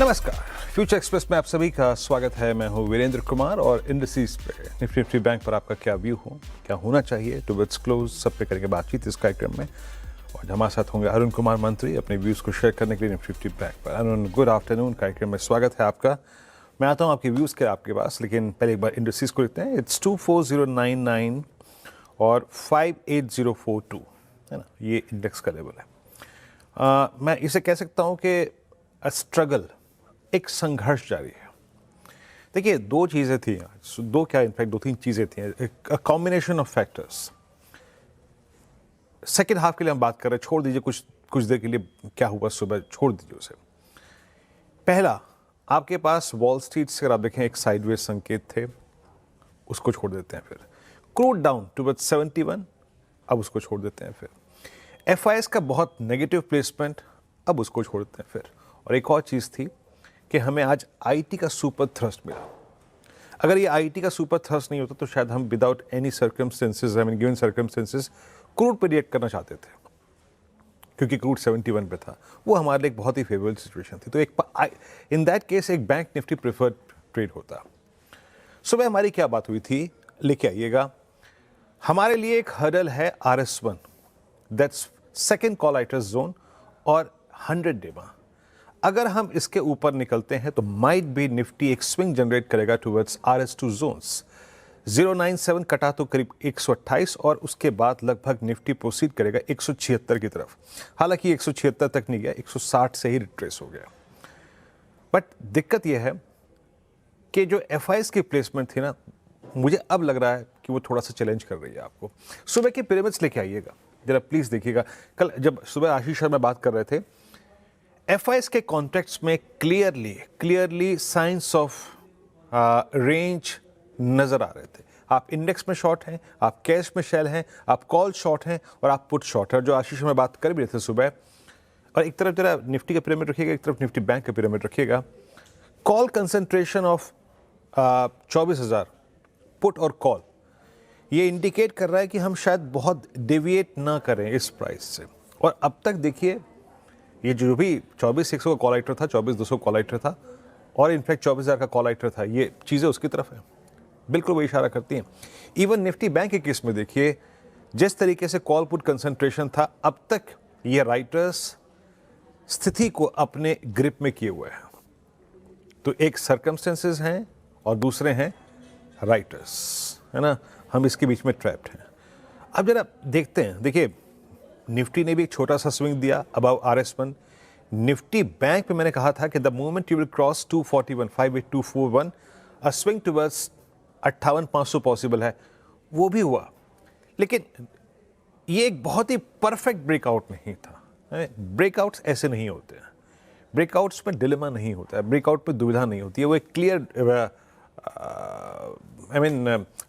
नमस्कार, future express में आप सभी का स्वागत है। मैं हूं वीरेंद्र कुमार और इंडस्ट्रीज पे निफ्टी बैंक पर आपका क्या व्यू हो, क्या होना चाहिए टुवर्ड्स क्लोज, सब पे करके बातचीत इस कार्यक्रम में। और हमारे साथ होंगे अरुण कुमार मंत्री अपने व्यूज़ को शेयर करने के लिए निफ्टी बैंक पर। अरुण, गुड आफ्टरनून, कार्यक्रम में स्वागत है आपका। मैं आता हूँ आपके व्यूज़ के आपके पास, लेकिन पहले एक बार इंडस्ट्रीज को लिखते हैं। इट्स 24099 और 58042 है ना, ये इंडेक्स का लेवल है। मैं इसे कह सकता हूँ कि स्ट्रगल, एक संघर्ष जारी है। देखिए, दो चीज़ें थी आज, दो क्या इनफैक्ट दो तीन चीज़ें थी, combination of factors. Second half के लिए हम बात कर रहे हैं, छोड़ दीजिए कुछ देर के लिए क्या हुआ सुबह, छोड़ दीजिए उसे। पहला, आपके पास वॉल स्ट्रीट से अगर आप देखें एक साइडवेज संकेत थे, उसको छोड़ देते हैं। फिर क्रूड डाउन टुवर्ड्स 71, अब उसको छोड़ देते हैं। फिर एफआईएस का बहुत नेगेटिव प्लेसमेंट, अब उसको छोड़ देते हैं। फिर और एक और चीज़ थी कि हमें आज आईटी का सुपर थ्रस्ट मिला। अगर ये आईटी का सुपर थ्रस्ट नहीं होता तो शायद हम without any circumstances, I mean given circumstances, crude पे रिएक्ट करना चाहते थे, क्योंकि क्रूड 71 पे था। वो हमारे लिए एक बहुत ही फेवरेबल सिचुएशन थी। तो एक इन दैट केस एक बैंक निफ्टी प्रेफर्ड ट्रेड होता। सुबह हमारी क्या बात हुई थी, लेके आइएगा। हमारे लिए एक हर्डल है RS1, that's second call writers zone और 100 डेमा। अगर हम इसके ऊपर निकलते हैं तो माइट बी निफ्टी एक स्विंग जनरेट करेगा टुवर्ड्स RS2 जोन्स। 097 कटा तो करीब 128 और उसके बाद लगभग निफ्टी प्रोसीड करेगा 176 की तरफ। हालांकि 176 तक नहीं गया, 160 से ही रिट्रेस हो गया। बट दिक्कत यह है कि जो एफआईएस की प्लेसमेंट थी ना, मुझे अब लग रहा है कि वो थोड़ा सा चैलेंज कर रही है आपको। सुबह के पिरामिड्स लेके आइएगा जरा, प्लीज देखिएगा। कल जब सुबह आशीष शर्मा बात कर रहे थे, एफआईएस के कॉन्टेक्स्ट में क्लियरली साइंस ऑफ रेंज नजर आ रहे थे। आप इंडेक्स में शॉर्ट हैं, आप कैश में शेल हैं, आप कॉल शॉर्ट हैं और आप पुट शॉर्ट है, जो आशीष में बात कर भी रहे थे सुबह। और एक तरफ जरा निफ्टी का पिरामिड रखिएगा, एक तरफ निफ्टी बैंक का पिरामिड रखिएगा। कॉल कंसेंट्रेशन ऑफ 24,000 पुट और कॉल, ये इंडिकेट कर रहा है कि हम शायद बहुत डेविएट ना करें इस प्राइस से। और अब तक देखिए, ये जो भी 24,100 का कॉल राइटर था, 24,200 कॉल राइटर था और इनफैक्ट 24,000 का कॉल राइटर था, ये चीज़ें उसकी तरफ है, बिल्कुल वो इशारा करती हैं। इवन निफ्टी बैंक के केस में देखिए, जिस तरीके से कॉल पुट कंसंट्रेशन था, अब तक ये राइटर्स स्थिति को अपने ग्रिप में किए हुए हैं। तो एक सर्कमस्टेंसेस हैं और दूसरे हैं राइटर्स, है ना, हम इसके बीच में ट्रैप्ड हैं। अब जरा देखते हैं, देखिए निफ्टी ने भी एक छोटा सा स्विंग दिया अबव RS1। निफ्टी बैंक पे मैंने कहा था कि the moment you will cross 241, 58241, a swing towards 58,500 possible है, वो भी हुआ। लेकिन ये एक बहुत ही परफेक्ट ब्रेकआउट नहीं था। ब्रेकआउट्स ऐसे नहीं होते हैं, ब्रेकआउट्स में डिलेमा नहीं होता है, ब्रेकआउट पे दुविधा नहीं होती है। वो एक क्लियर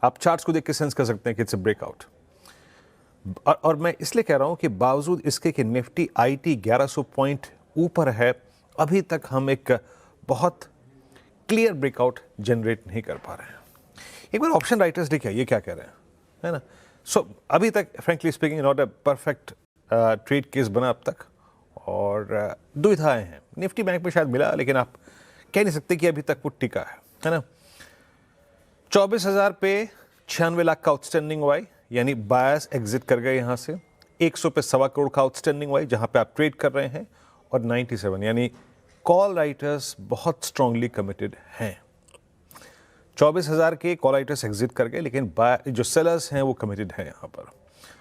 आप चार्ट्स को देख के सेंस कर सकते हैं कि इट्स अ ब्रेकआउट। और मैं इसलिए कह रहा हूं कि बावजूद इसके कि निफ्टी आईटी 1100 पॉइंट ऊपर है, अभी तक हम एक बहुत क्लियर ब्रेकआउट जनरेट नहीं कर पा रहे हैं। एक बार ऑप्शन राइटर्स देखिए ये क्या कह रहे हैं, है ना। सो अभी तक frankly speaking not a perfect trade case बना अब तक, और दुविधाएं हैं। निफ्टी बैंक में शायद मिला, लेकिन आप कह नहीं सकते कि अभी तक वो टिका है ना। 24,000 पे 96 लाख का आउटस्टैंडिंग वाई, यानी बायर्स एग्जिट कर गए यहाँ से। 100 पे 1.25 करोड़ का आउटस्टैंडिंग वाई जहाँ पे आप ट्रेड कर रहे हैं, और 97 यानी कॉल राइटर्स बहुत स्ट्रांगली कमिटेड हैं। 24,000 के कॉल राइटर्स एग्जिट कर गए, लेकिन जो सेलर्स हैं वो कमिटेड हैं यहाँ पर।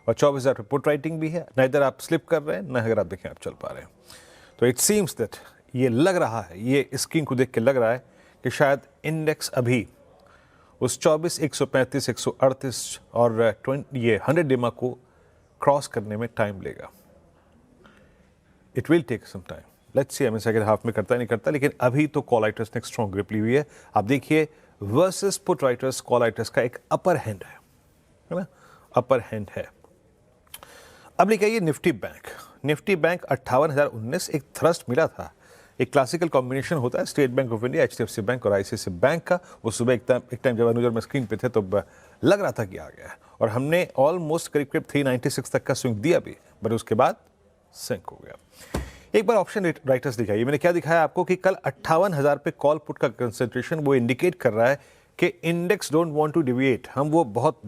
और 24,000 पे पुट राइटिंग भी है, ना इधर आप स्लिप कर रहे हैं, ना अगर आप देखें आप चल पा रहे हैं। तो इट सीम्स दैट ये लग रहा है, ये स्क्रीन को देख के लग रहा है कि शायद इंडेक्स अभी उस 24, 135, 138 और 100 डेमा को क्रॉस करने में टाइम लेगा। It will take some time, let's see. Second half में करता नहीं करता, लेकिन अभी तो कॉल राइटर्स ने एक स्ट्रॉन्ग ग्रिप ली हुई है। आप देखिए versus put writers, call writers का एक अपर हैंड है ना, अपर हैंड है। अब लेके आइए निफ्टी बैंक। निफ्टी बैंक 58,019, एक थ्रस्ट मिला था। एक क्लासिकल कॉम्बिनेशन होता है state bank of India, HDFC bank और ICICI बैंक का। वो सुबह एक टाइम जब अनुजर में स्क्रीन पे थे तो लग रहा था कि आ गया है, और हमने ऑलमोस्ट करीब 396 तक का स्विंग दिया भी, बट उसके बाद सिंक हो गया। एक बार ऑप्शन राइटर्स दिखाइए, मैंने क्या दिखाया आपको कि कल 58,000 पे कॉल पुट का कंसंट्रेशन, वो इंडिकेट कर रहा है कि index don't want to deviate, हम वो बहुत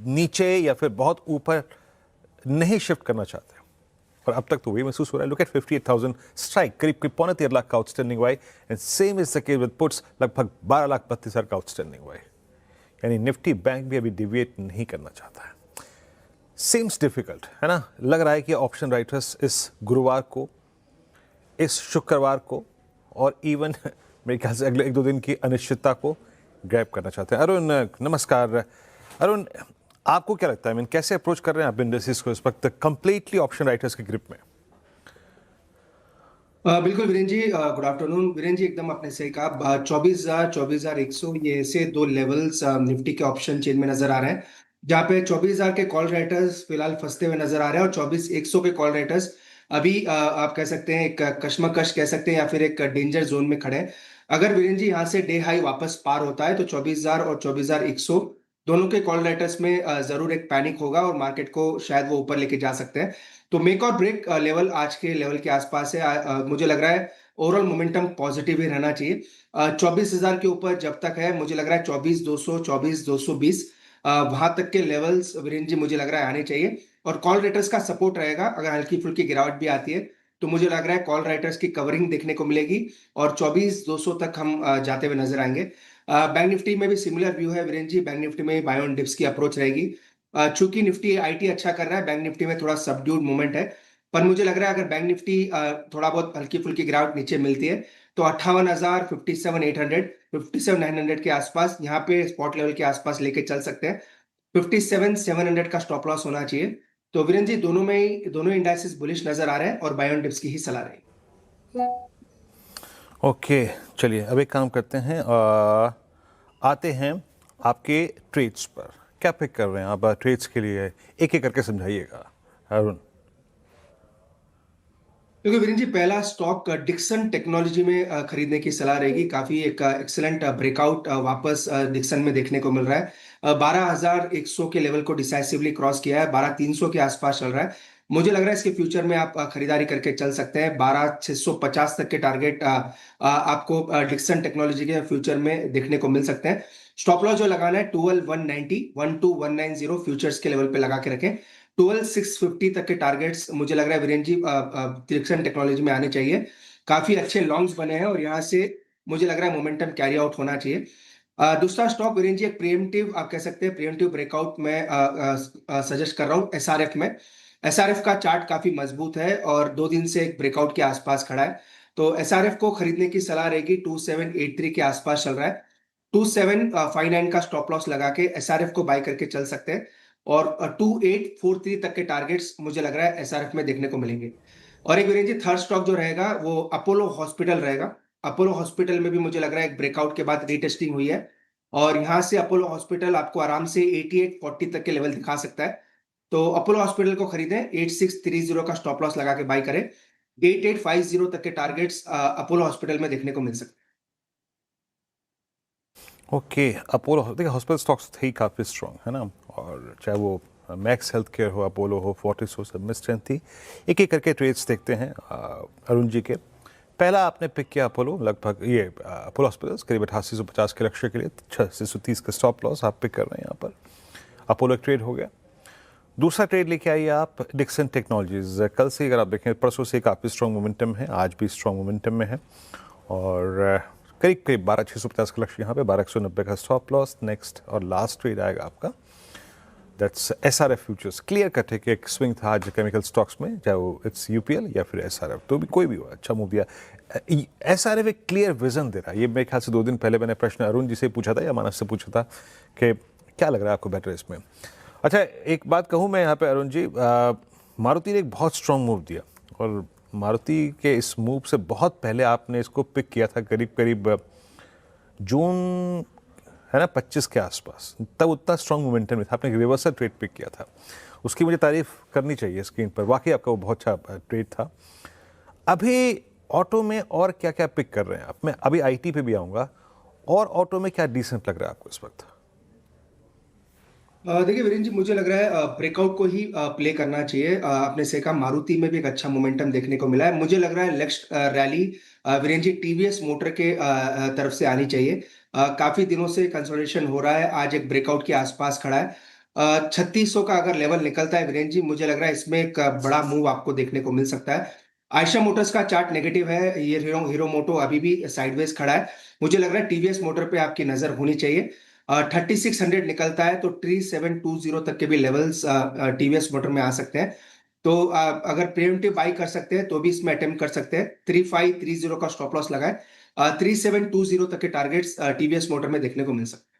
नीचे या फिर बहुत ऊपर नहीं शिफ्ट करना चाहते। और अब तक तो वही महसूस हो रहा है। लुक एट 58,000 स्ट्राइक, करीब करीब 13.5 लाख का outstanding Y, and same is the case with puts, लगभग 12,32,000 का आउटस्टैंडिंग वाई। यानी निफ्टी बैंक भी अभी डिविएट नहीं करना चाहता है। सीम्स डिफिकल्ट है ना। लग रहा है कि ऑप्शन राइटर्स इस गुरुवार को, इस शुक्रवार को और इवन मेरे ख्याल से अगले 1-2 दिन की अनिश्चितता को ग्रैब करना चाहते हैं। अरुण नमस्कार। अरुण, आपको क्या लगता है, कैसे अप्रोच कर रहे हैं आप इंडस्ट्रीज को इस वक्त कंप्लीटली ऑप्शन राइटर्स के ग्रिप में? बिल्कुल वीरेंद्र जी, गुड आफ्टरनून। वीरेंद्र जी, एकदम आपने सही कहा। 24,100 ये ऐसे दो लेवल्स निफ्टी के ऑप्शन चेन में नजर आ रहे हैं, जहां पे 24,000 के कॉल राइटर्स फिलहाल फंसते हुए नजर आ रहे हैं और 24,100 के कॉल राइटर्स अभी आप कह सकते हैं एक कश्मकश कह सकते हैं या फिर एक डेंजर जोन में खड़े हैं। अगर वीरेंद्र जी यहाँ से डे हाई वापस पार होता है तो 24,000 और 24,100 दोनों के कॉल राइटर्स में जरूर एक पैनिक होगा और मार्केट को शायद वो ऊपर लेके जा सकते हैं। तो मेक और ब्रेक लेवल आज के लेवल के आसपास है। मुझे लग रहा है ओवरऑल मोमेंटम पॉजिटिव ही रहना चाहिए। 24,000 के ऊपर जब तक है, मुझे लग रहा है 24,200, 24,220 वहां तक के लेवल्स वीरेंद्र जी मुझे लग रहा है आने चाहिए। और कॉल राइटर्स का सपोर्ट रहेगा। अगर हल्की फुल्की गिरावट भी आती है तो मुझे लग रहा है कॉल राइटर्स की कवरिंग देखने को मिलेगी और 24,200 तक हम जाते हुए नजर आएंगे। बैंक निफ्टी में भी सिमिलर व्यू है वीरेंद्र जी। बैंक निफ्टी में बाय ऑन डिप्स की अप्रोच रहेगी। चूंकि निफ्टी आईटी अच्छा कर रहा है, बैंक निफ्टी में थोड़ा सबड्यूड मूवमेंट है। पर मुझे लग रहा है अगर बैंक निफ्टी थोड़ा बहुत हल्की फुल्की गिरावट नीचे मिलती है तो 58,000, 57,800, 57,900 के आसपास यहाँ पे स्पॉट लेवल के आसपास लेके चल सकते हैं। 57,700 का स्टॉप लॉस होना चाहिए। तो वीरेंद्र जी, दोनों इंडाइसेस बुलिश नजर आ रहे हैं और बाय ऑन डिप्स की ही सलाह रहेगी। ओके, चलिए अब एक काम करते हैं, आते हैं आपके ट्रेड्स पर। क्या पिक कर रहे हैं आप ट्रेड्स के लिए? एक एक करके समझाइएगा अरुण। क्योंकि वीरेंद्र जी, पहला स्टॉक डिक्सन टेक्नोलॉजी में खरीदने की सलाह रहेगी। काफी एक एक्सीलेंट ब्रेकआउट वापस डिक्सन में देखने को मिल रहा है। 12,100 के लेवल को डिसाइसिवली क्रॉस किया है, 12,300 के आसपास चल रहा है। मुझे लग रहा है इसके फ्यूचर में आप खरीदारी करके चल सकते हैं। 12,650 तक के टारगेट आपको डिक्सन टेक्नोलॉजी के फ्यूचर में देखने को मिल सकते हैं। स्टॉप लॉस जो लगाना है 12,190, 12,190 फ्यूचर्स के लेवल पे लगा के रखें। 12,650 तक के टारगेट्स मुझे लग रहा है वीरेंद्र जी डिक्सन टेक्नोलॉजी में आने चाहिए। काफी अच्छे लॉन्ग्स बने हैं और यहाँ से मुझे लग रहा है मोमेंटम कैरी आउट होना चाहिए। दूसरा स्टॉक वीरेंद्र जी, एक प्रिएम्प्टिव आप कह सकते हैं प्रिएम्प्टिव ब्रेकआउट में सजेस्ट कर रहा हूँ एसआरएफ में। एसआरएफ का चार्ट काफी मजबूत है और 2 दिन से एक ब्रेकआउट के आसपास खड़ा है। तो एसआरएफ को खरीदने की सलाह रहेगी। 2783 के आसपास चल रहा है। 2759 का स्टॉप लॉस लगा के एसआरएफ को बाय करके चल सकते हैं और 2843 तक के टारगेट्स मुझे लग रहा है एसआरएफ में देखने को मिलेंगे। और एक वीरेंद्र जी, थर्ड स्टॉक जो रहेगा वो अपोलो हॉस्पिटल रहेगा। अपोलो हॉस्पिटल में भी मुझे लग रहा है एक ब्रेकआउट के बाद रीटेस्टिंग हुई है और यहां से अपोलो हॉस्पिटल आपको आराम से 8840 तक के लेवल दिखा सकता है। तो अपोलो हॉस्पिटल को खरीदें, 8630 का स्टॉप लॉस लगा के बाय करें। 8850 तक के टारगेट्स अपोलो हॉस्पिटल में देखने को मिल सकते हैं। ओके, अपोलो, देखिए हॉस्पिटल स्टॉक्स थे ही काफ़ी स्ट्रॉन्ग है ना, और चाहे वो मैक्स हेल्थ केयर हो, अपोलो हो, फोर्टिस हो, सब में स्ट्रेंथ थी। एक एक करके ट्रेड्स देखते हैं अरुण जी के। पहला आपने पिक किया अपोलो, लगभग ये अपोलो हॉस्पिटल्स करीब 8850 के लक्ष्य के लिए 630 का स्टॉप लॉस आप पिक कर रहे हैं यहाँ पर। अपोलो एक ट्रेड हो गया। दूसरा ट्रेड लेके आइए आप डिक्सन टेक्नोलॉजीज। कल से अगर आप देखें, परसों से काफ़ी स्ट्रॉन्ग मोमेंटम है, आज भी स्ट्रॉन्ग मोमेंटम में है और करीब करीब 12,650 का लक्ष्य यहाँ पे, 12,190 का स्टॉप लॉस। नेक्स्ट और लास्ट ट्रेड आएगा आपका, that's SRF futures. Clear cut है कि एक स्विंग था आज केमिकल स्टॉक्स में, चाहे वो इट्स यूपीएल या फिर एसआरएफ, तो भी कोई भी हो, अच्छा मूव दिया। एसआरएफ एक क्लियर विजन दे रहा है। ये मेरे ख्याल से 2 दिन पहले मैंने प्रश्न अरुण जी से पूछा था या मानस से पूछा था कि क्या लग रहा है आपको बेटर इसमें। अच्छा, एक बात कहूँ मैं यहाँ पे अरुण जी, मारुति ने एक बहुत स्ट्रॉन्ग मूव दिया और मारुति के इस मूव से बहुत पहले आपने इसको पिक किया था, करीब करीब जून है ना 25 के आसपास, तब उतना स्ट्रॉन्ग मोमेंटम में था, आपने रिवर्सल ट्रेड पिक किया था। उसकी मुझे तारीफ करनी चाहिए स्क्रीन पर, वाकई आपका वो बहुत अच्छा ट्रेड था। अभी ऑटो में और क्या क्या पिक कर रहे हैं आप? मैं अभी आईटी पे भी आऊँगा, और ऑटो में क्या डिसेंट लग रहा है आपको इस वक्त? देखिए वीरेंद्र जी, मुझे लग रहा है ब्रेकआउट को ही प्ले करना चाहिए। आपने सही कहा, मारुति में भी एक अच्छा मोमेंटम देखने को मिला है। मुझे लग रहा है next rally Virendra ji TVS motor के तरफ से आनी चाहिए। काफी दिनों से कंसोलिडेशन हो रहा है, आज एक ब्रेकआउट के आसपास खड़ा है। 3600 का अगर लेवल निकलता है वीरेंद्र जी, मुझे लग रहा है इसमें एक बड़ा मूव आपको देखने को मिल सकता है। आयशा मोटर्स का चार्ट नेगेटिव है, ये हीरो मोटो अभी भी साइडवेज खड़ा है। मुझे लग रहा है टीवीएस मोटर पे आपकी नजर होनी चाहिए। 3600 निकलता है तो 3720 तक के भी लेवल्स टीवीएस मोटर में आ सकते हैं। तो अगर प्रिवेंटिव बाई कर सकते हैं तो भी इसमें अटेम्प्ट कर सकते हैं। 3530 का स्टॉप लॉस लगाए। 3720 तक के टारगेट्स टीवीएस मोटर में देखने को मिल सकते हैं।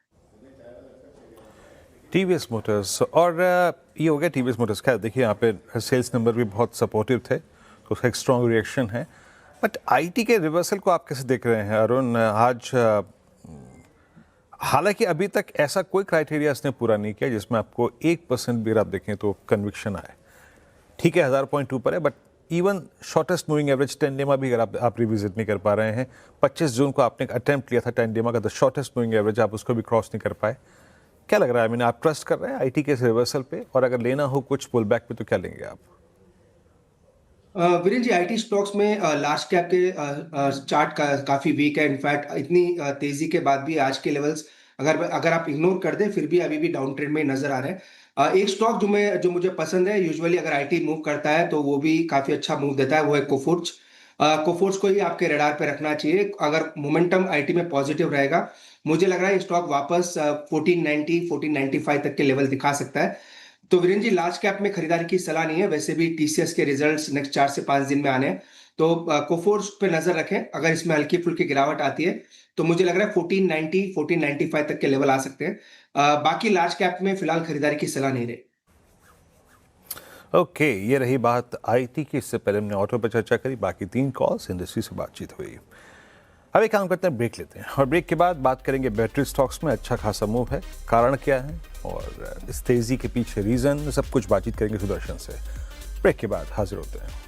टीवीएस मोटर्स और ये हो गया टीवीएस मोटर्स। खैर देखिए, यहाँ पे सेल्स नंबर भी बहुत सपोर्टिव थे तो उसका एक स्ट्रॉन्ग रिएक्शन है। बट आईटी के रिवर्सल को आप कैसे देख रहे हैं अरुण? आज हालांकि अभी तक ऐसा कोई क्राइटेरिया इसने पूरा नहीं किया जिसमें आपको 1% भी अगर आप देखें तो कन्विक्शन आए। ठीक है, 1000 पॉइंट ऊपर है, but even shortest moving average 10 डेमा भी अगर आप रिविजिट नहीं कर पा रहे हैं। 25 जून को आपने एक अटेम्प्ट लिया था 10 डेमा का, द शॉर्टेस्ट मूविंग एवरेज, आप उसको भी क्रॉस नहीं कर पाए। क्या लग रहा है? आप ट्रस्ट कर रहे हैं आईटी के इस रिवर्सल पे? और अगर लेना हो कुछ पुल बैक पे तो क्या लेंगे आप? वीरेंद्र जी, आईटी स्टॉक्स में लार्ज कैप के चार्ट काफी वीक है। इनफैक्ट इतनी तेजी के बाद भी आज के लेवल्स अगर अगर आप इग्नोर कर दें फिर भी अभी भी डाउन ट्रेंड में नजर आ रहे हैं। एक स्टॉक जो मुझे पसंद है, यूजुअली अगर आईटी मूव करता है तो वो भी काफी अच्छा मूव देता है, वो है कोफोर्ज। कोफोर्ज को ही आपके रडार पे रखना चाहिए। अगर मोमेंटम आईटी में पॉजिटिव रहेगा, मुझे लग रहा है स्टॉक वापस 1490 1495 तक के लेवल दिखा सकता है। तो वीरेंद्र जी, लार्ज कैप में खरीदारी की सलाह नहीं है। वैसे भी टीसीएस के रिजल्ट्स नेक्स्ट 4 से 5 दिन में आने हैं, तो कोफोर्स पे नजर रखें। अगर इसमें हल्की फुल्की गिरावट आती है तो मुझे लग रहा है 1490 1495 तक के लेवल आ सकते हैं। बाकी लार्ज कैप में फिलहाल खरीदारी की सलाह नहीं रही। ओके, ये रही बात आईटी की। इससे पहले हमने ऑटो पर चर्चा करी, बाकी 3 कॉल्स इंडस्ट्री से बातचीत हुई। अब एक काम करते हैं, ब्रेक लेते हैं और ब्रेक के बाद बात करेंगे बैटरी स्टॉक्स में अच्छा खासा मूव है, कारण क्या है और इस तेजी के पीछे रीजन, सब कुछ बातचीत करेंगे सुदर्शन से। ब्रेक के बाद हाजिर होते हैं।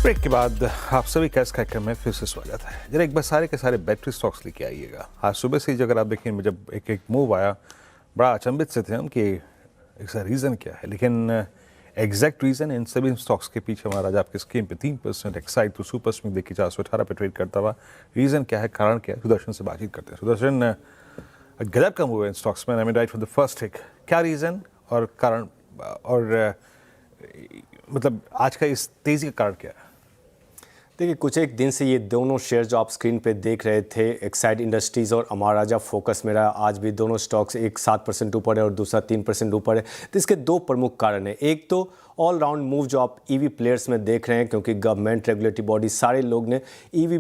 ब्रेक के बाद आप सभी कैश कार्यक्रम में फिर से स्वागत है। जरा एक बार सारे के सारे बैटरी स्टॉक्स लेके आइएगा। आज सुबह से ही अगर आप देखें, जब एक मूव आया, बड़ा अचंभित से थे हम कि इसका रीज़न क्या है, लेकिन एग्जैक्ट रीज़न इन सभी स्टॉक्स के पीछे हमारा आज आपके स्क्रीन पे 3% एक्साइड तो सुपर स्विंग देखिए 418 पे ट्रेड करता हुआ। रीज़न क्या है, कारण क्या है, सुदर्शन से बातचीत करते हैं। सुदर्शन, गजब का मूव है इन स्टॉक्स में, I mean right from the first हिक। क्या रीज़न और कारण, और मतलब आज का इस तेज़ी का कारण क्या है? देखिए, कुछ एक दिन से ये दोनों शेयर जो आप स्क्रीन पे देख रहे थे, एक्साइड इंडस्ट्रीज़ और अमारा राजा, फोकस में रहा। आज भी दोनों स्टॉक्स एक 7% ऊपर है और दूसरा 3% ऊपर है। तो इसके 2 प्रमुख कारण हैं। एक तो ऑल राउंड मूव जो आप ईवी प्लेयर्स में देख रहे हैं, क्योंकि गवर्नमेंट, रेगुलेटरी बॉडी, सारे लोग ने ईवी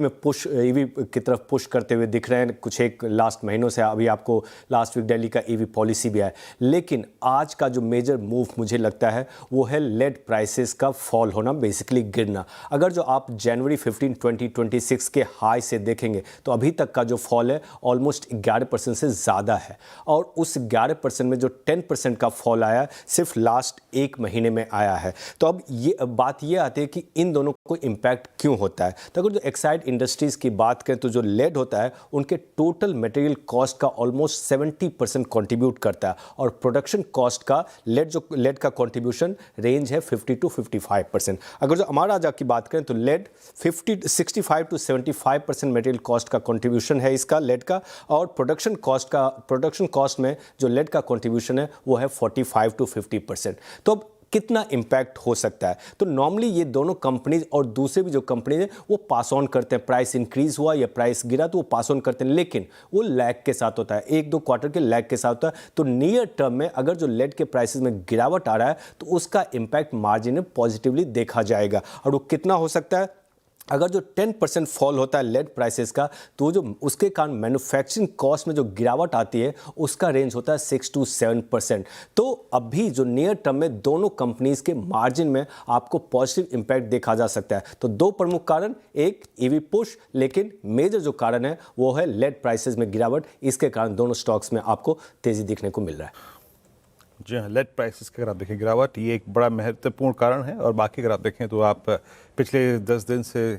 की तरफ पुश करते हुए दिख रहे हैं कुछ एक लास्ट महीनों से। अभी आपको लास्ट वीक दिल्ली का ईवी पॉलिसी भी आया। लेकिन आज का जो मेजर मूव मुझे लगता है वो है लेड प्राइसेस का फॉल होना, बेसिकली गिरना। अगर जो आप जनवरी 15, 2026 के हाई से देखेंगे तो अभी तक का जो फॉल है ऑलमोस्ट 11% से ज़्यादा है। और उस 11% में जो 10% का फॉल आया सिर्फ लास्ट 1 महीने में आया है। तो अब ये बात ये आती है कि इन दोनों को इम्पैक्ट क्यों होता है। तो अगर जो एक्साइड इंडस्ट्रीज की बात करें तो जो लेड होता है उनके टोटल मटेरियल कॉस्ट का ऑलमोस्ट 70% कंट्रीब्यूट करता है, और प्रोडक्शन कॉस्ट का लेड का कंट्रीब्यूशन रेंज है 50 to 55%। अगर जो हमारा राजा की बात करें तो लेड 65 to 75% मटेरियल कॉस्ट का कंट्रीब्यूशन है इसका, लेड का। और प्रोडक्शन कॉस्ट में जो लेड का कंट्रीब्यूशन है वो है 45 to 50%। तो अब कितना इम्पैक्ट हो सकता है? तो नॉर्मली ये दोनों कंपनीज और दूसरे भी जो कंपनीज हैं वो पास ऑन करते हैं। प्राइस इंक्रीज हुआ या प्राइस गिरा तो वो पास ऑन करते हैं, लेकिन वो लैग के साथ होता है, 1-2 क्वार्टर के लैग के साथ होता है। तो नियर टर्म में अगर जो लेड के प्राइसेस में गिरावट आ रहा है तो उसका इम्पैक्ट मार्जिन में पॉजिटिवली देखा जाएगा। और वो कितना हो सकता है? अगर जो 10% फॉल होता है लेड प्राइसेस का, तो जो उसके कारण मैन्युफैक्चरिंग कॉस्ट में जो गिरावट आती है उसका रेंज होता है 6 to 7%। तो अभी जो नियर टर्म में दोनों कंपनीज के मार्जिन में आपको पॉजिटिव इंपैक्ट देखा जा सकता है। तो दो प्रमुख कारण, एक ईवी पुश, लेकिन मेजर जो कारण है वो है लेड प्राइसेस में गिरावट। इसके कारण दोनों स्टॉक्स में आपको तेजी देखने को मिल रहा है। जी हाँ, लेड प्राइसेस की अगर आप देखें गिरावट, ये एक बड़ा महत्वपूर्ण कारण है। और बाकी अगर आप देखें तो आप पिछले 10 दिन से,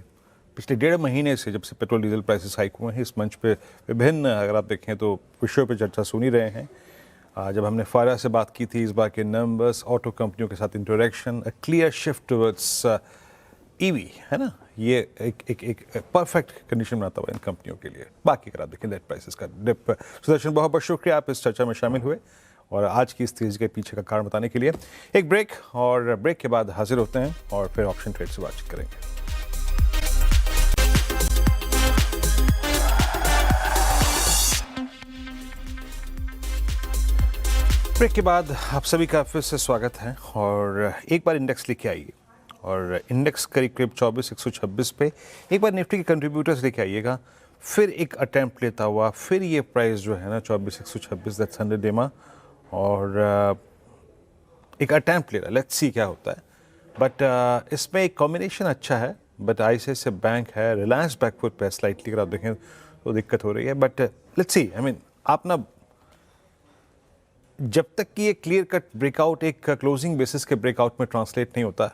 पिछले 1.5 महीने से जब से पेट्रोल डीजल प्राइसेस हाइक हुए हैं, इस मंच पे विभिन्न अगर आप देखें तो विषयों पे चर्चा सुनी रहे हैं। जब हमने फारा से बात की थी, इस बार के नंबर्स, ऑटो कंपनियों के साथ interaction, a clear shift towards EV, है ना, ये एक परफेक्ट कंडीशन बनाता हुआ इन कंपनियों के लिए। बाकी अगर आप देखें लेड प्राइसेस का डिप। सुदर्शन, बहुत बहुत शुक्रिया आप इस चर्चा में शामिल हुए और आज की इस तेजी के पीछे का कारण बताने के लिए। एक ब्रेक, और ब्रेक के बाद हाजिर होते हैं और फिर ऑप्शन ट्रेड से बातचीत करेंगे। ब्रेक के बाद आप सभी का फिर से स्वागत है। और एक बार इंडेक्स लेके आइए, और इंडेक्स करीब करीब 24,126 पे। एक बार निफ्टी के कंट्रीब्यूटर्स लेके आइएगा, फिर एक अटेम्प्ट लेता हुआ, फिर ये प्राइस जो है ना 24,126, दैट्स 100 डेमा, और एक अटैम्प्ट ले रहा है। लेट्स सी क्या होता है। बट इसमें एक कॉम्बिनेशन अच्छा है, बट ICICI बैंक है, रिलायंस बैकफुट पे स्लाइटली अगर आप देखें तो दिक्कत हो रही है। But let's see, I mean आप ना, जब तक कि ये क्लियर कट ब्रेकआउट एक क्लोजिंग बेसिस के ब्रेकआउट में ट्रांसलेट नहीं होता,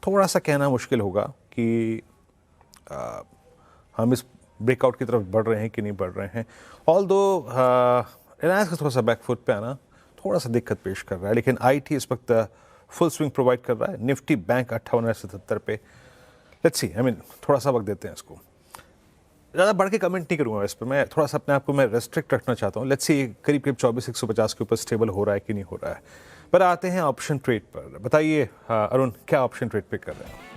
थोड़ा सा कहना मुश्किल होगा कि हम इस ब्रेकआउट की तरफ बढ़ रहे हैं कि नहीं बढ़ रहे हैं। ऑल दो रिलायंस का थोड़ा सा बैकफुट पे आना थोड़ा सा दिक्कत पेश कर रहा है, लेकिन IT इस वक्त फुल स्विंग प्रोवाइड कर रहा है। निफ्टी बैंक 58,77 पे। लेट्स सी, आई मीन थोड़ा सा वक्त देते हैं इसको। ज़्यादा बढ़ के कमेंट नहीं करूँगा इस पर, मैं थोड़ा सा अपने आप को मैं रेस्ट्रिक्ट रखना चाहता हूँ। लेट्स सी करीब करीब 24,150 के ऊपर स्टेबल हो रहा है कि नहीं हो रहा है। पर आते हैं ऑप्शन ट्रेड पर। बताइए अरुण, क्या ऑप्शन ट्रेड पे कर रहे हैं?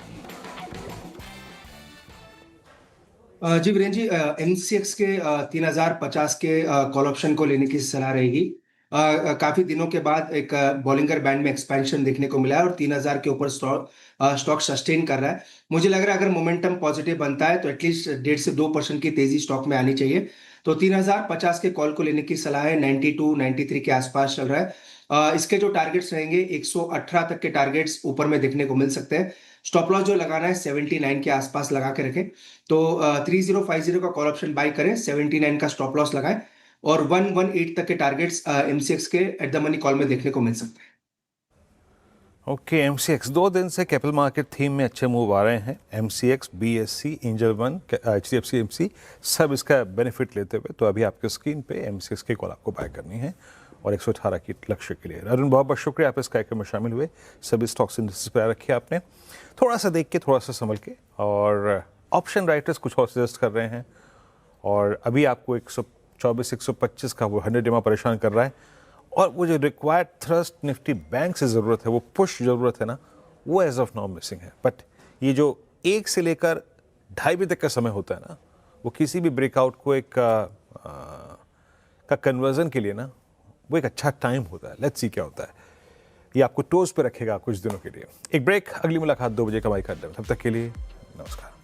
जी वीरेन जी, MCX के 3050 के कॉल ऑप्शन को लेने की सलाह रहेगी। काफी दिनों के बाद एक बॉलिंगर बैंड में एक्सपेंशन देखने को मिला है और 3000 के ऊपर स्टॉक सस्टेन कर रहा है। मुझे लग रहा है अगर मोमेंटम पॉजिटिव बनता है तो एटलीस्ट 1.5 से 2% की तेजी स्टॉक में आनी चाहिए। तो 3050 के कॉल को लेने की सलाह है। 92 93 के आसपास चल रहा है। इसके जो टारगेट्स रहेंगे 118 तक के टारगेट्स ऊपर में देखने को मिल सकते हैं। स्टॉप लॉस जो लगाना है 79 के आसपास लगा के रखें। तो 3050 का कॉल ऑप्शन बाय करें, 79 का स्टॉप लॉस लगाएं और 118 तक के टारगेट्स MCX के एट द मनी कॉल में देखने को मिल सकते हैं। ओके, MCX 2 दिन से कैपिटल मार्केट थीम में अच्छे मूव आ रहे हैं। MCX, BSE, angel one, HDFC AMC सब इसका बेनिफिट लेते हुए। तो अभी आपके स्क्रीन पे MCX की कॉल आपको बाय करनी है और 118 की लक्ष्य के लिए। अरुण, बहुत बहुत शुक्रिया आप इस कार्यक्रम में शामिल हुए। सभी स्टॉक्स इंडेक्स पर रखे आपने, थोड़ा सा देख के, थोड़ा सा संभल के। और ऑप्शन राइटर्स कुछ और सजेस्ट कर रहे हैं, और अभी आपको 124,125 का वो 100 डेमा परेशान कर रहा है। और वो जो रिक्वायर्ड थ्रस्ट निफ्टी बैंक से ज़रूरत है, वो पुश ज़रूरत है ना, वो एज ऑफ नाउ मिसिंग है। बट ये जो 1 से लेकर 2:30 बजे तक का समय होता है ना, वो किसी भी ब्रेकआउट को एक का कन्वर्जन के लिए ना, वो एक अच्छा टाइम होता है। लेट्स सी क्या होता है। ये आपको टोज पे रखेगा कुछ दिनों के लिए। एक ब्रेक, अगली मुलाकात 2 बजे का बाई कर। तब तक के लिए नमस्कार।